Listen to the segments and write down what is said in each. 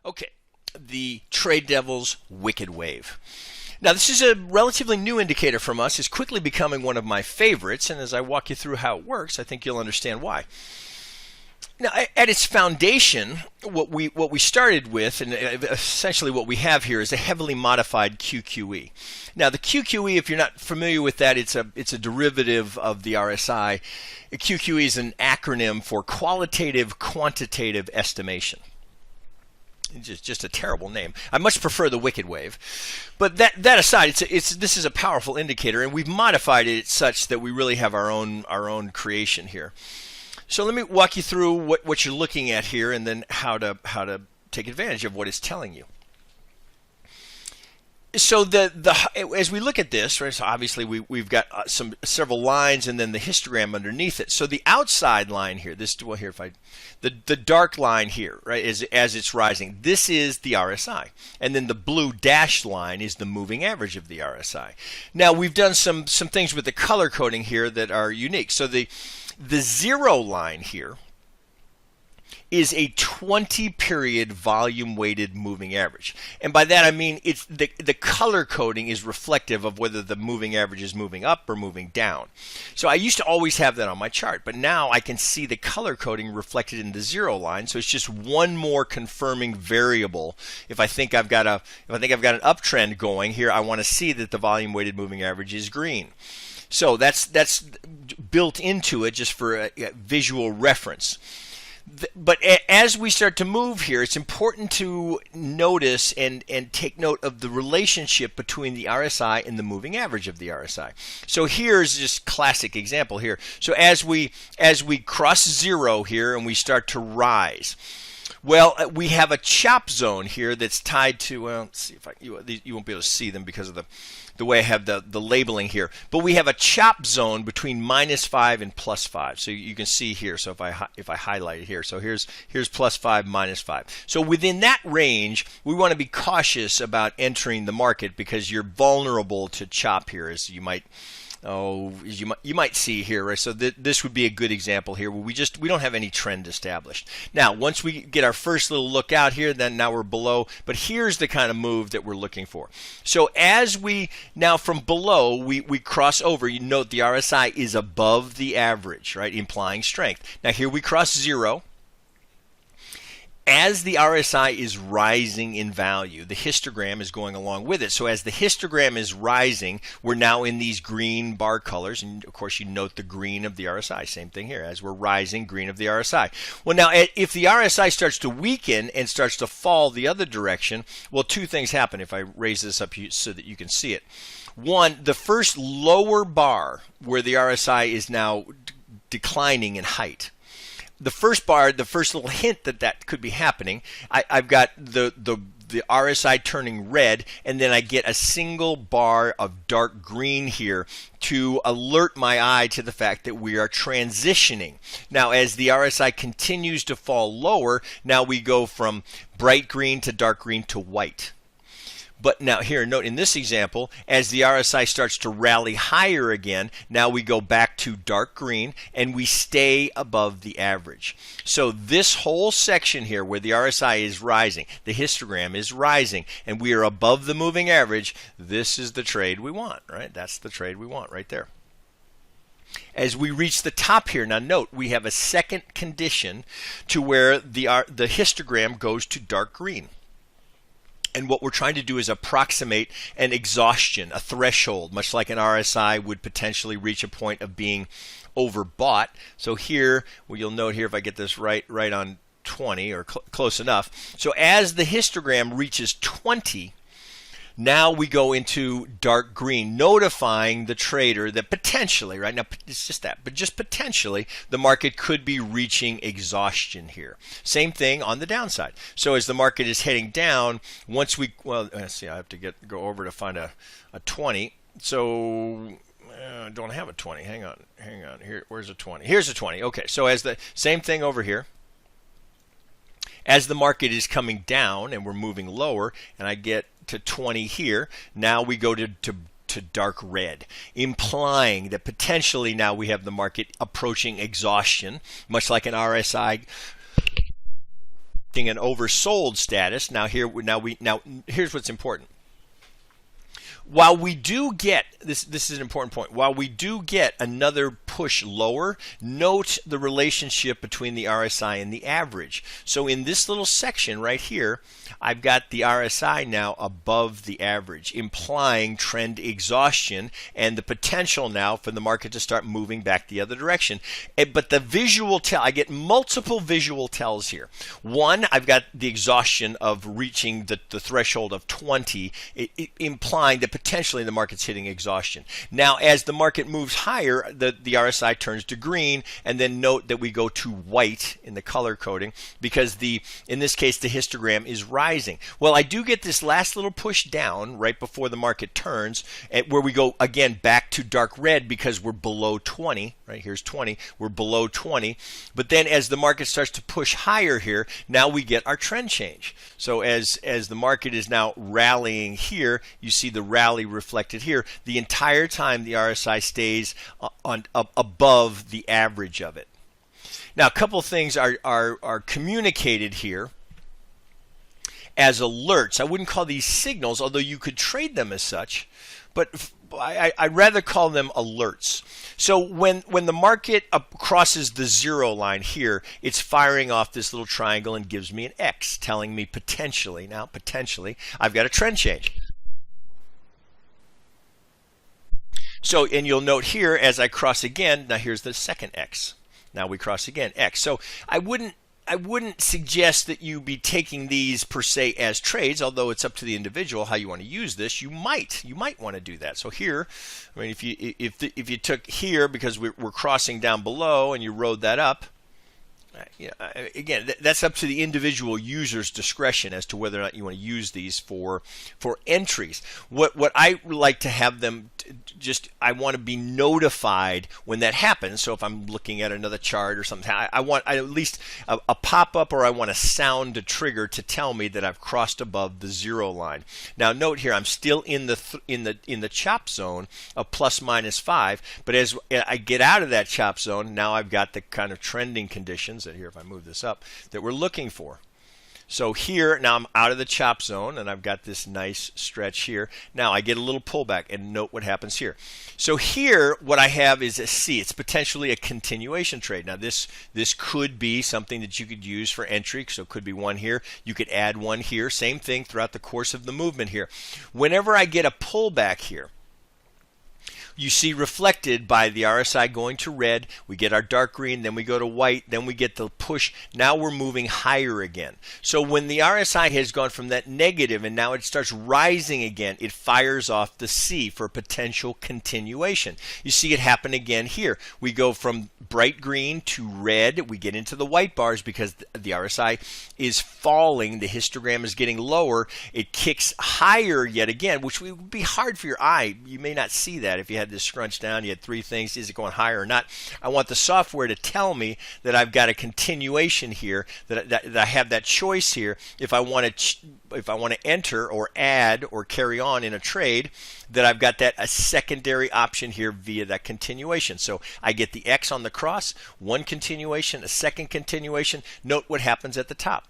Okay, the TradeDevils Wicked Wave. Now, this is a relatively new indicator from us. It's quickly becoming one of my favorites, and as I walk you through how it works, I think you'll understand why. Now, at its foundation, what we started with, and essentially what we have here, is a heavily modified QQE. Now, the QQE, if you're not familiar with that, it's a derivative of the RSI. QQE is an acronym for Qualitative Quantitative Estimation. Just a terrible name. I much prefer the Wicked Wave. But that aside, this is a powerful indicator, and we've modified it such that we really have our own creation here. So let me walk you through what you're looking at here, and then how to take advantage of what it's telling you. So as we look at this, right? So obviously we've got several lines, and then the histogram underneath it. So the outside line here, the dark line here, right, as it's rising, this is the RSI, and then the blue dashed line is the moving average of the RSI. Now we've done some things with the color coding here that are unique. So the zero line here is a 20-period volume-weighted moving average. And by that I mean it's the color coding is reflective of whether the moving average is moving up or moving down. So I used to always have that on my chart, but now I can see the color coding reflected in the zero line. So it's just one more confirming variable. If I think I've got an uptrend going here, I want to see that the volume-weighted moving average is green. So that's built into it just for a visual reference. But as we start to move here, it's important to notice and take note of the relationship between the RSI and the moving average of the RSI. So here's just classic example here. So as we cross zero here and we start to rise, well, we have a chop zone here that's tied to, well, let's see if you won't be able to see them because of the way I have the labeling here. But we have a chop zone between -5 and +5. So you can see here. So if I highlight it here, so here's +5, -5. So within that range, we want to be cautious about entering the market because you're vulnerable to chop here, as you might see here, right? So this would be a good example here where we don't have any trend established. Now, once we get our first little look out here, then now we're below, but here's the kind of move that we're looking for. So as we now from below, we cross over, you note the RSI is above the average, right? Implying strength. Now here we cross zero. As the RSI is rising in value, the histogram is going along with it. So as the histogram is rising, we're now in these green bar colors. And of course, you note the green of the RSI. Same thing here. As we're rising, green of the RSI. Well, now, if the RSI starts to weaken and starts to fall the other direction, well, two things happen if I raise this up so that you can see it. One, the first lower bar where the RSI is now declining in height. The first bar, the first little hint that could be happening, I've got the RSI turning red, and then I get a single bar of dark green here to alert my eye to the fact that we are transitioning. Now, as the RSI continues to fall lower, now we go from bright green to dark green to white. But now here, note in this example, as the RSI starts to rally higher again, now we go back to dark green and we stay above the average. So this whole section here where the RSI is rising, the histogram is rising, and we are above the moving average, this is the trade we want, right? That's the trade we want right there. As we reach the top here, now note we have a second condition to where the histogram goes to dark green. And what we're trying to do is approximate an exhaustion, a threshold, much like an RSI would potentially reach a point of being overbought. So here, well, you'll note here, if I get this right on 20 or close enough. So as the histogram reaches 20, now we go into dark green, notifying the trader that potentially, right now it's just that, but just potentially the market could be reaching exhaustion here. Same thing on the downside. So as the market is heading down, once we, well, let's see, I have to go over to find a 20. So I don't have a 20. Hang on. Here, where's a 20? Here's a 20. Okay, so as the same thing over here. As the market is coming down and we're moving lower, and I get to 20 here, now we go to dark red, implying that potentially now we have the market approaching exhaustion, much like an RSI an oversold status. Now here's what's important. While we do get this is an important point. While we do get another push lower, note the relationship between the RSI and the average. So in this little section right here, I've got the RSI now above the average, implying trend exhaustion and the potential now for the market to start moving back the other direction. But the visual tell, I get multiple visual tells here. One, I've got the exhaustion of reaching the threshold of 20, implying that potentially the market's hitting exhaustion. Now, as the market moves higher, the RSI turns to green, and then note that we go to white in the color coding because in this case the histogram is rising. Well, I do get this last little push down right before the market turns, where we go again back to dark red because we're below 20. Right here's 20. We're below 20. But then as the market starts to push higher here, now we get our trend change. So as the market is now rallying here, you see the rally reflected here. The entire time the RSI stays above the average of it. Now, a couple of things are communicated here as alerts. I wouldn't call these signals, although you could trade them as such, but I'd rather call them alerts. So when the market crosses the zero line here, it's firing off this little triangle and gives me an X, telling me potentially, I've got a trend change. So, and you'll note here as I cross again, now here's the second X. Now we cross again, X. So I wouldn't suggest that you be taking these per se as trades, although it's up to the individual how you want to use this. You might want to do that. So here, I mean, if you took here because we're crossing down below and you rode that up, again, that's up to the individual user's discretion as to whether or not you want to use these for entries. What I like to have them I want to be notified when that happens. So if I'm looking at another chart or something, I want at least a pop-up, or I want a sound to trigger to tell me that I've crossed above the zero line. Now note here, I'm still in the chop zone of ±5, but as I get out of that chop zone, now I've got the kind of trending conditions that here, if I move this up, that we're looking for. So here, now I'm out of the chop zone and I've got this nice stretch here. Now I get a little pullback, and note what happens here. So here, what I have is a C. It's potentially a continuation trade. Now this could be something that you could use for entry. So it could be one here. You could add one here. Same thing throughout the course of the movement here. Whenever I get a pullback here, you see reflected by the RSI going to red, we get our dark green, then we go to white, then we get the push. Now we're moving higher again. So when the RSI has gone from that negative and now it starts rising again, it fires off the C for potential continuation. You see it happen again here. We go from bright green to red. We get into the white bars because the RSI is falling. The histogram is getting lower. It kicks higher yet again, which would be hard for your eye. You may not see that if you had this scrunch down. You had three things. Is it going higher or not? I want the software to tell me that I've got a continuation here, that I have that choice here. If I want to enter or add or carry on in a trade, that I've got a secondary option here via that continuation. So I get the X on the cross, one continuation, a second continuation. Note what happens at the top.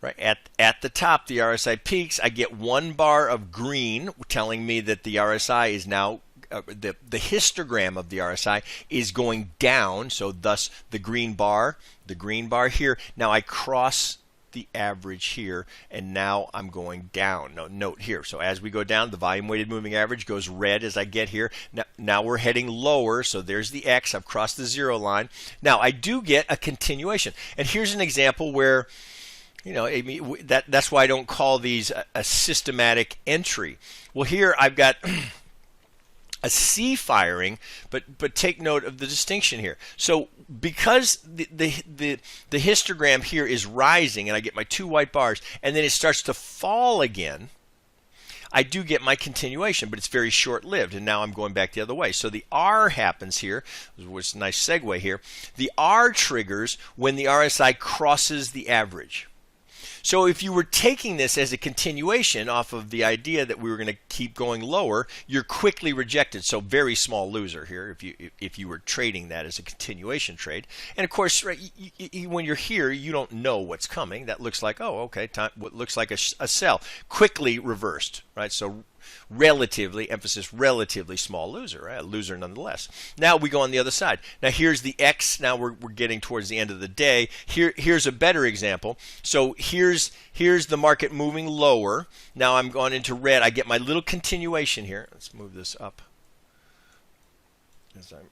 Right at the top, the RSI peaks. I get one bar of green telling me that the RSI is now the histogram of the RSI is going down. So thus the green bar here. Now I cross the average here, and now I'm going down. Note here. So as we go down, the volume weighted moving average goes red as I get here. Now we're heading lower. So there's the X. I've crossed the zero line. Now I do get a continuation, and here's an example where, that's why I don't call these a systematic entry. Well, here I've got a C firing, but take note of the distinction here. So because the histogram here is rising, and I get my two white bars, and then it starts to fall again, I do get my continuation, but it's very short-lived, and now I'm going back the other way. So the R happens here, which is a nice segue here. The R triggers when the RSI crosses the average. So if you were taking this as a continuation off of the idea that we were going to keep going lower, you're quickly rejected. So very small loser here if you were trading that as a continuation trade. And of course, right, when you're here, you don't know what's coming. That looks like, oh, okay, time, what looks like a sell. Quickly reversed, right? So relatively, emphasis, relatively small loser, right? A loser nonetheless. Now we go on the other side. Now here's the X. Now we're getting towards the end of the day. Here's a better example. So here's the market moving lower. Now I'm going into red. I get my little continuation here. Let's move this up as I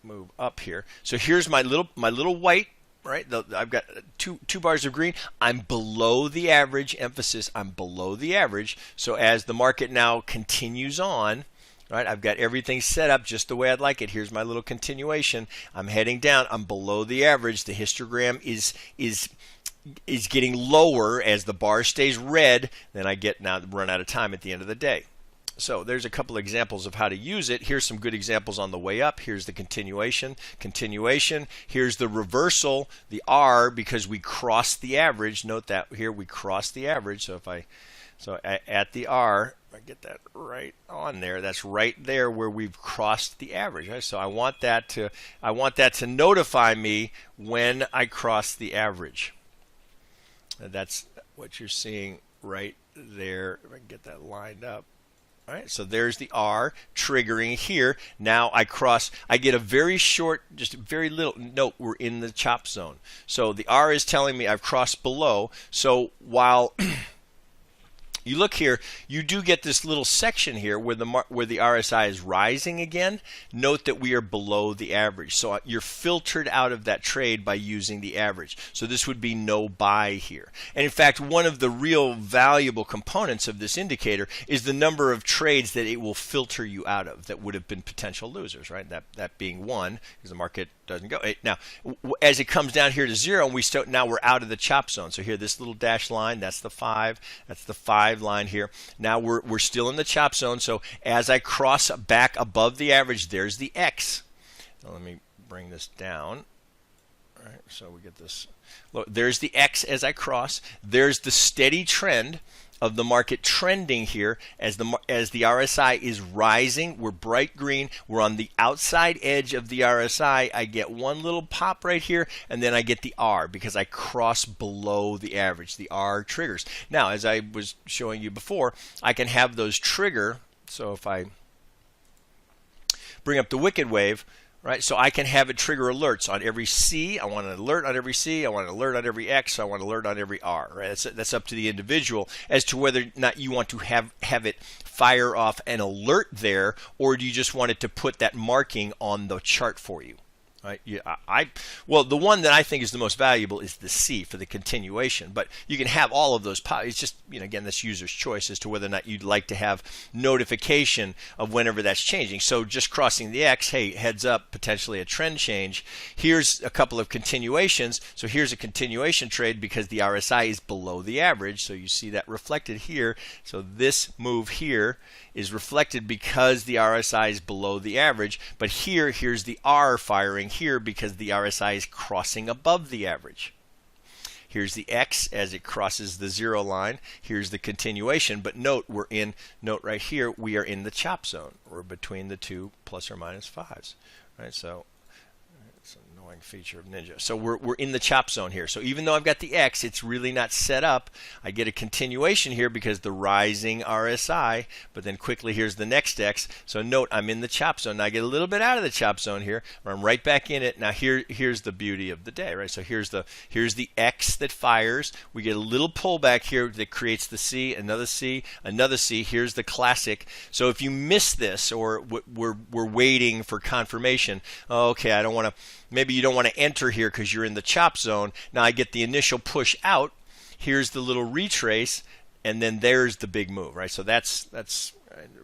move up here. So here's my little white. Right, I've got two bars of green. I'm below the average. Emphasis, I'm below the average. So as the market now continues on, right, I've got everything set up just the way I'd like it. Here's my little continuation. I'm heading down. I'm below the average. The histogram is getting lower as the bar stays red. Then I get now run out of time at the end of the day. So there's a couple of examples of how to use it. Here's some good examples on the way up. Here's the continuation. Here's the reversal, the R, because we crossed the average. Note that here we crossed the average. So at the R, if I get that right on there, that's right there where we've crossed the average. Right? So I want that to notify me when I cross the average. And that's what you're seeing right there. If I can get that lined up. All right, so there's the R triggering here. Now I get a very short, just very little, note we're in the chop zone. So the R is telling me I've crossed below. So while you look here, you do get this little section here where the RSI is rising again. Note that we are below the average. So you're filtered out of that trade by using the average. So this would be no buy here. And in fact, one of the real valuable components of this indicator is the number of trades that it will filter you out of that would have been potential losers, right? That being one, because the market doesn't go. Now, as it comes down here to zero, and now we're out of the chop zone. So here, this little dashed line, that's the 5. That's the 5 line here. Now we're still in the chop zone. So as I cross back above the average, there's the X. Now let me bring this down. All right, so we get this. Look, there's the X as I cross. There's the steady trend of the market trending here as the RSI is rising. We're bright green. We're on the outside edge of the RSI. I get one little pop right here, and then I get the R because I cross below the average. The R triggers. Now, as I was showing you before, I can have those trigger. So if I bring up the wicked wave, right? So I can have it trigger alerts on every C. I want an alert on every C. I want an alert on every X. I want an alert on every R. Right? That's up to the individual as to whether or not you want to have it fire off an alert there, or do you just want it to put that marking on the chart for you? Right? Well, the one that I think is the most valuable is the C for the continuation, but you can have all of those. It's just, again, that's user's choice as to whether or not you'd like to have notification of whenever that's changing. So just crossing the X, hey, heads up, potentially a trend change. Here's a couple of continuations. So here's a continuation trade because the RSI is below the average. So you see that reflected here. So this move here is reflected because the RSI is below the average, but here's the R firing here because the RSI is crossing above the average. Here's the X as it crosses the zero line. Here's the continuation, but note right here, we are in the chop zone. We're between the two plus or minus 5s. Right? So it's an annoying feature of Ninja. So we're in the chop zone here. So even though I've got the X, it's really not set up. I get a continuation here because the rising RSI, but then quickly here's the next X. So note I'm in the chop zone. Now I get a little bit out of the chop zone here, or I'm right back in it. Now here's the beauty of the day, right? So here's the X that fires. We get a little pullback here that creates the C, another C, another C. Here's the classic. So if you miss this, or we're waiting for confirmation, okay, I don't want to. Maybe you don't want to enter here because you're in the chop zone. Now I get the initial push out. Here's the little retrace, and then there's the big move, right? So that's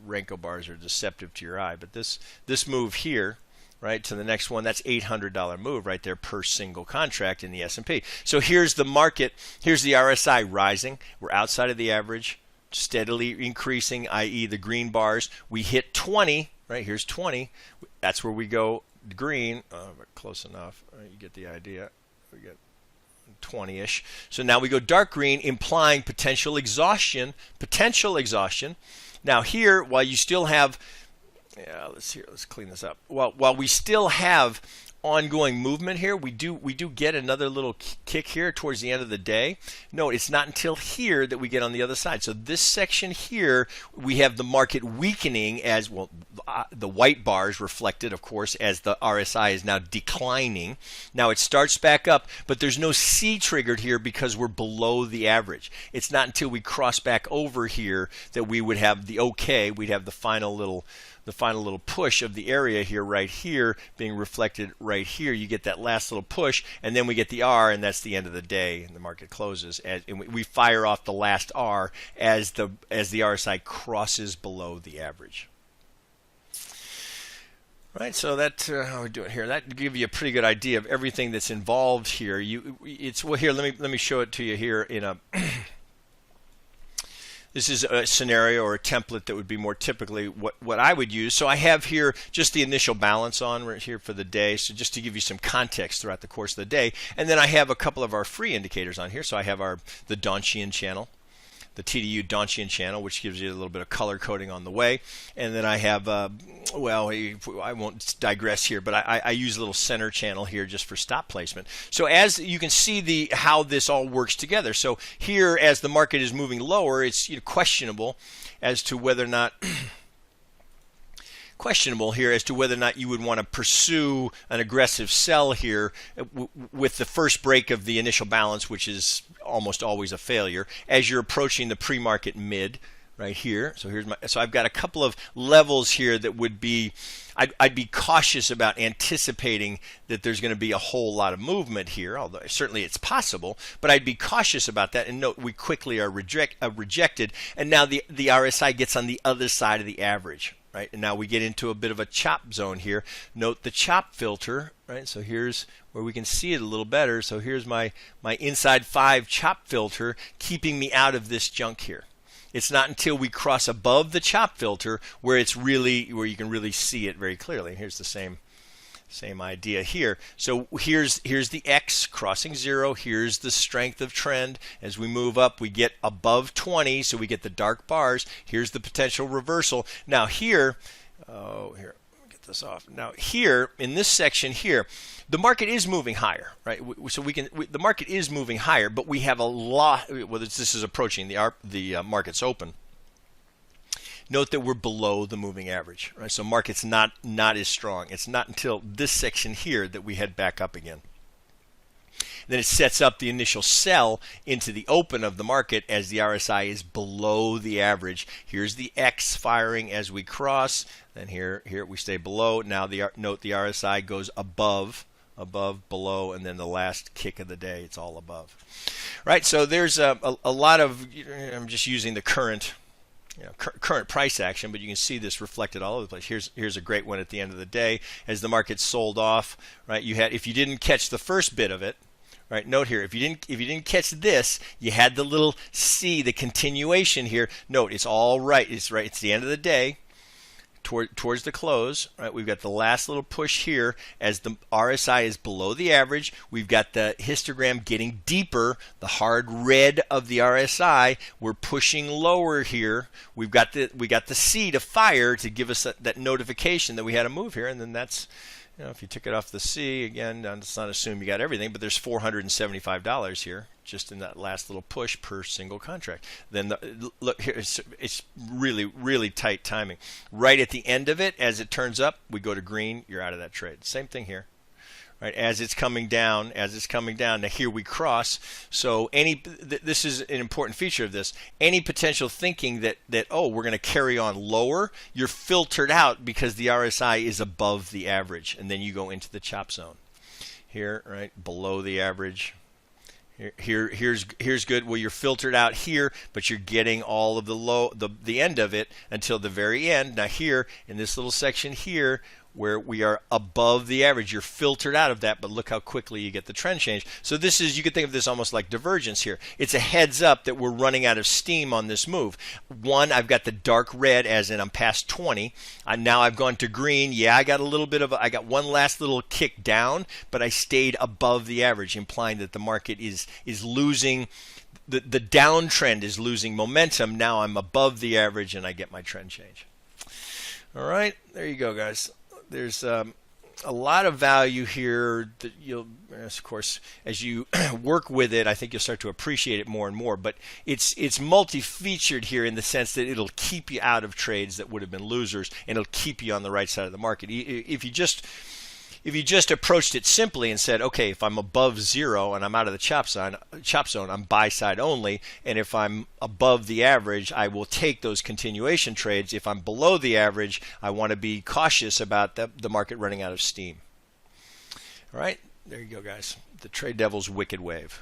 Renko bars are deceptive to your eye, but this move here, right, to the next one, that's $800 move right there per single contract in the S&P. So here's the market. Here's the RSI rising. We're outside of the average, steadily increasing, i.e. the green bars. We hit 20, right? Here's 20. That's where we go green. But close enough. You get the idea. We get 20-ish. So now we go dark green, implying potential exhaustion. Potential exhaustion. Now here, while you still have, let's clean this up. While we still have ongoing movement here, we do get another little kick here towards the end of the day. No, it's not until here that we get on the other side. So this section here, we have the market weakening as well. The white bars reflected, of course, as the RSI is now declining. Now it starts back up, but there's no C triggered here because we're below the average. It's not until we cross back over here that we would have the OK. We'd have the final little push of the area here, right here, being reflected right here. You get that last little push, and then we get the R, and that's the end of the day, and the market closes. And we fire off the last R as the RSI crosses below the average. Right, so that how we do it here. That gives you a pretty good idea of everything that's involved here. Well, here, let me show it to you here in a. This is a scenario or a template that would be more typically what I would use. So I have here just the initial balance on right here for the day. So just to give you some context throughout the course of the day. And then I have a couple of our free indicators on here. So I have the Donchian channel, the TDU Donchian channel, which gives you a little bit of color coding on the way. And then I have, well, I won't digress here, but I use a little center channel here just for stop placement. So as you can see how this all works together. So here, as the market is moving lower, it's questionable as to whether or not you would want to pursue an aggressive sell here with the first break of the initial balance, which is almost always a failure, as you're approaching the pre-market mid right here. So I've got a couple of levels here that would be, I'd be cautious about anticipating that there's going to be a whole lot of movement here, although certainly it's possible, but I'd be cautious about that. And note, we quickly are rejected, and now the RSI gets on the other side of the average. Right, and now we get into a bit of a chop zone here. Note the chop filter, right? So here's where we can see it a little better. So here's my inside 5 chop filter keeping me out of this junk here. It's not until we cross above the chop filter where you can really see it very clearly. Here's the same idea here. So here's the X crossing 0. Here's the strength of trend. As we move up, we get above 20, so we get the dark bars. Here's the potential reversal. Now here, here, get this off. Now here, in this section here, the market is moving higher, right? So the market is moving higher, but we have a lot. Well, this is approaching the market's open. Note that we're below the moving average, right? So market's not as strong. It's not until this section here that we head back up again. Then it sets up the initial sell into the open of the market as the RSI is below the average. Here's the X firing as we cross. Then here we stay below. Now note the RSI goes above, below, and then the last kick of the day, it's all above. Right, so there's a lot of, I'm just using the current price action, but you can see this reflected all over the place. Here's a great one at the end of the day as the market sold off. Right, if you didn't catch the first bit of it, right? Note here, if you didn't catch this, you had the little C, the continuation here. Note it's all right. It's right. It's the end of the day. Towards the close, right? We've got the last little push here as the RSI is below the average. We've got the histogram getting deeper, the hard red of the RSI. We're pushing lower here. We got the C to fire to give us that notification that we had a move here, and then that's, if you took it off the C again, let's not assume you got everything, but there's $475 here just in that last little push per single contract. Then look here, it's really tight timing. Right at the end of it, as it turns up, we go to green. You're out of that trade. Same thing here. Right, as it's coming down, now here we cross. So this is an important feature of this. Any potential thinking that oh, we're going to carry on lower, you're filtered out because the RSI is above the average, and then you go into the chop zone. Here, right below the average. Here's good. Well, you're filtered out here, but you're getting all of the end of it until the very end. Now here in this little section here, where we are above the average. You're filtered out of that, but look how quickly you get the trend change. So this is, you could think of this almost like divergence here. It's a heads up that we're running out of steam on this move. One, I've got the dark red, as in I'm past 20. Now I've gone to green. Yeah, I got a little bit of, I got one last little kick down, but I stayed above the average, implying that the market is losing, the downtrend is losing momentum. Now I'm above the average and I get my trend change. All right, there you go, guys. There's a lot of value here that you'll, of course, as you work with it, I think you'll start to appreciate it more and more. But it's multi-featured here in the sense that it'll keep you out of trades that would have been losers, and it'll keep you on the right side of the market. If you just approached it simply and said, okay, if I'm above 0 and I'm out of the chop zone, I'm buy side only, and if I'm above the average, I will take those continuation trades. If I'm below the average, I want to be cautious about the market running out of steam. All right, there you go, guys. The Trade Devils Wicked Wave.